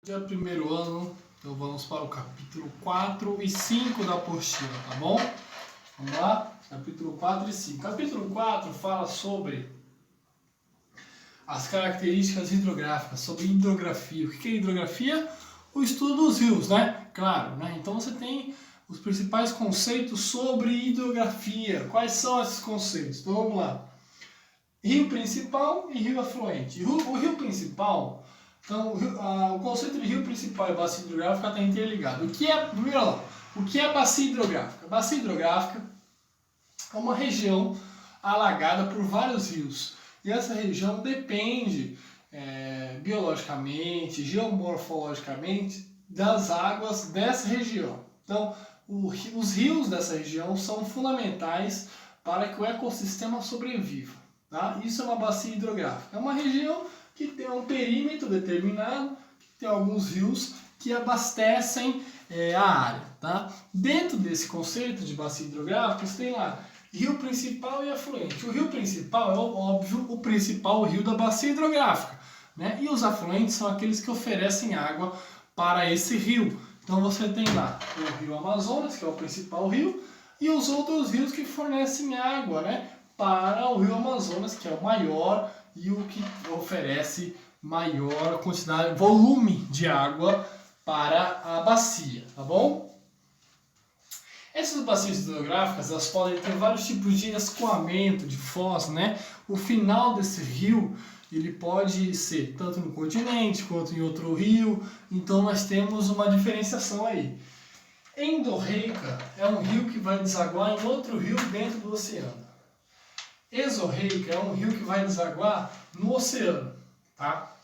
Já primeiro ano, então vamos para o capítulo 4 e 5 da apostila, tá bom? Vamos lá? Capítulo 4 e 5. Capítulo 4 fala sobre as características hidrográficas, sobre hidrografia. O que é hidrografia? O estudo dos rios, né? Claro, né? Então você tem os principais conceitos sobre hidrografia. Quais são esses conceitos? Então vamos lá. Rio principal e rio afluente. O rio principal, então o conceito de rio principal e bacia hidrográfica está interligado. Primeiro lá, o que é bacia hidrográfica? Bacia hidrográfica é uma região alagada por vários rios. E essa região depende biologicamente, geomorfologicamente, das águas dessa região. Então, os rios dessa região são fundamentais para que o ecossistema sobreviva. Tá? Isso é uma bacia hidrográfica. É uma região que tem um perímetro determinado, que tem alguns rios que abastecem a área. Tá? Dentro desse conceito de bacia hidrográfica, você tem lá rio principal e afluente. O rio principal é, óbvio, o principal rio da bacia hidrográfica, né? E os afluentes são aqueles que oferecem água para esse rio. Então você tem lá o rio Amazonas, que é o principal rio, e os outros rios que fornecem água, né, para o rio Amazonas, que é o maior e o que oferece maior quantidade, volume de água para a bacia, tá bom? Essas bacias hidrográficas, elas podem ter vários tipos de escoamento, de foz, né? O final desse rio, ele pode ser tanto no continente quanto em outro rio, então nós temos uma diferenciação aí. Endorreica é um rio que vai desaguar em outro rio dentro do oceano. Exorreica é um rio que vai desaguar no oceano, tá?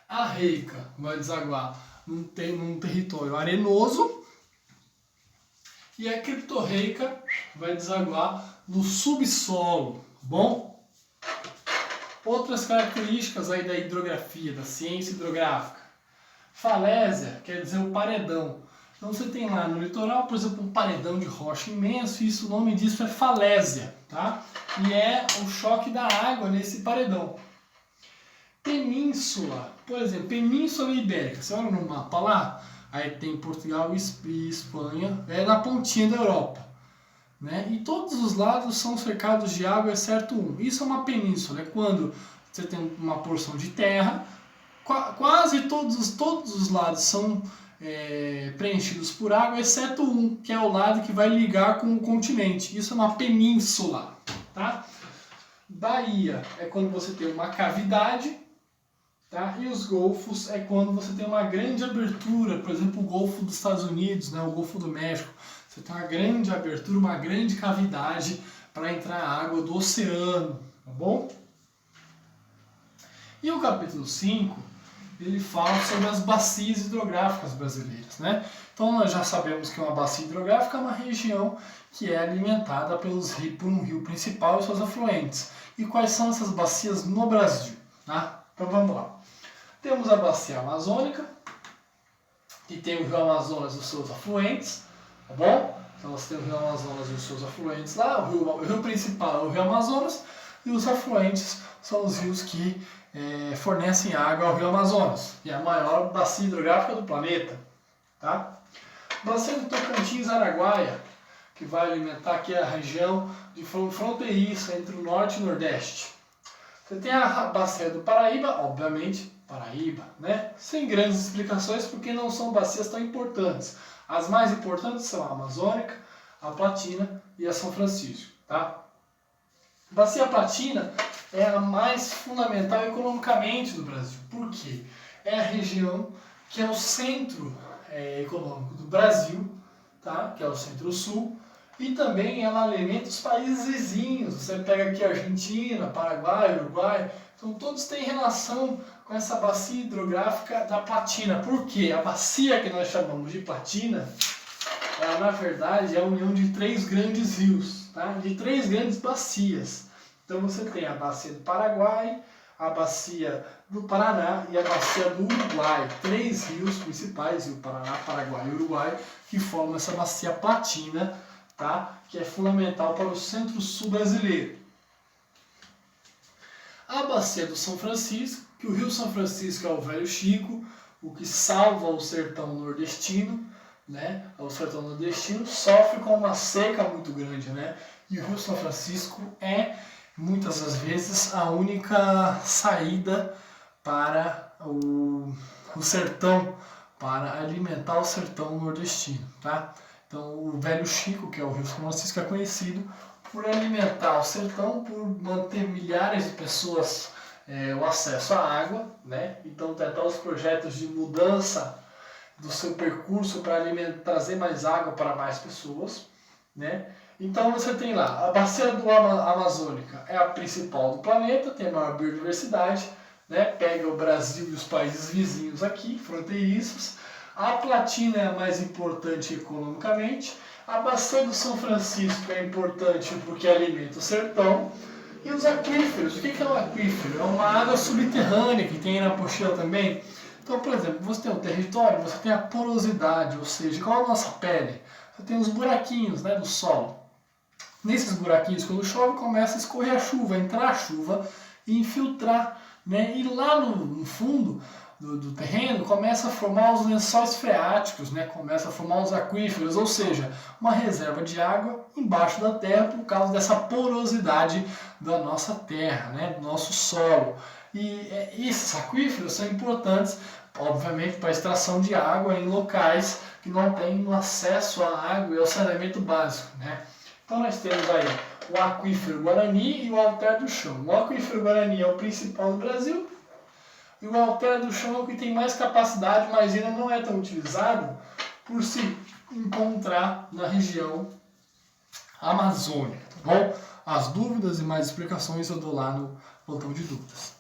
Arreica vai desaguar num território arenoso. E a criptorreica vai desaguar no subsolo, bom? Outras características aí da hidrografia, da ciência hidrográfica. Falésia quer dizer o paredão. Então você tem lá no litoral, por exemplo, um paredão de rocha imenso, e o nome disso é falésia, tá? E é o choque da água nesse paredão. Península, por exemplo, Península Ibérica, você olha no mapa lá, aí tem Portugal e Espanha, é na pontinha da Europa, né? E todos os lados são cercados de água, exceto um. Isso é uma península, é quando você tem uma porção de terra, quase todos os lados são preenchidos por água, exceto um, que é o lado que vai ligar com o continente. Isso é uma península, tá? Baía é quando você tem uma cavidade, tá? E os golfos é quando você tem uma grande abertura, por exemplo, o Golfo dos Estados Unidos, né? O Golfo do México. Você tem uma grande abertura, uma grande cavidade para entrar a água do oceano, tá bom? E o capítulo 5, ele fala sobre as bacias hidrográficas brasileiras, né? Então nós já sabemos que uma bacia hidrográfica é uma região que é alimentada por um rio principal e seus afluentes. E quais são essas bacias no Brasil? Tá? Então vamos lá. Temos a bacia amazônica, que tem o rio Amazonas e os seus afluentes, tá bom? Então você tem o rio Amazonas e os seus afluentes lá, o rio principal é o rio Amazonas, e os afluentes são os rios que fornecem água ao rio Amazonas, que é a maior bacia hidrográfica do planeta, tá? Bacia do Tocantins-Araguaia, que vai alimentar aqui a região de fronteiriça entre o norte e o nordeste. Você tem a bacia do Paraíba, obviamente, Paraíba, né? Sem grandes explicações, porque não são bacias tão importantes. As mais importantes são a Amazônica, a Platina e a São Francisco, tá? Bacia Platina é a mais fundamental economicamente do Brasil. Por quê? É a região que é o centro econômico do Brasil, tá? Que é o centro-sul, e também ela alimenta os países vizinhos. Você pega aqui a Argentina, Paraguai, Uruguai, então todos têm relação com essa bacia hidrográfica da Platina. Por quê? A bacia que nós chamamos de Platina, ela na verdade é a união de três grandes rios, tá? De três grandes bacias. Então você tem a bacia do Paraguai, a bacia do Paraná e a bacia do Uruguai. Três rios principais, o Paraná, Paraguai e Uruguai, que formam essa bacia Platina, tá? Que é fundamental para o centro-sul brasileiro. A bacia do São Francisco, que o rio São Francisco é o Velho Chico, o que salva o sertão nordestino, né? O sertão nordestino sofre com uma seca muito grande, né? E o Rio São Francisco é, muitas das vezes, a única saída para o sertão, para alimentar o sertão nordestino, tá? Então, o Velho Chico, que é o Rio São Francisco, é conhecido por alimentar o sertão, por manter milhares de pessoas o acesso à água, né? Então, tentar os projetos de mudança do seu percurso para trazer mais água para mais pessoas, né? Então, você tem lá, a bacia do Amazônica é a principal do planeta, tem a maior biodiversidade, né? Pega o Brasil e os países vizinhos aqui, fronteiriços. A Platina é a mais importante economicamente. A bacia do São Francisco é importante porque alimenta o sertão. E os aquíferos, o que é um aquífero? É uma água subterrânea que tem na apostila também. Então, por exemplo, você tem o território, você tem a porosidade, ou seja, igual a nossa pele. Você tem os buraquinhos, né, do solo. Nesses buraquinhos, quando chove, começa a escorrer a chuva, entrar a chuva e infiltrar, né? E lá no fundo do terreno começa a formar os lençóis freáticos, né? Começa a formar os aquíferos, ou seja, uma reserva de água embaixo da terra por causa dessa porosidade da nossa terra, né? Do nosso solo. E esses aquíferos são importantes, obviamente, para a extração de água em locais que não têm acesso à água e ao saneamento básico, né? Então nós temos aí o aquífero Guarani e o Alter do Chão. O aquífero Guarani é o principal do Brasil e o Alter do Chão é o que tem mais capacidade, mas ainda não é tão utilizado por se encontrar na região amazônica, tá bom? As dúvidas e mais explicações eu dou lá no botão de dúvidas.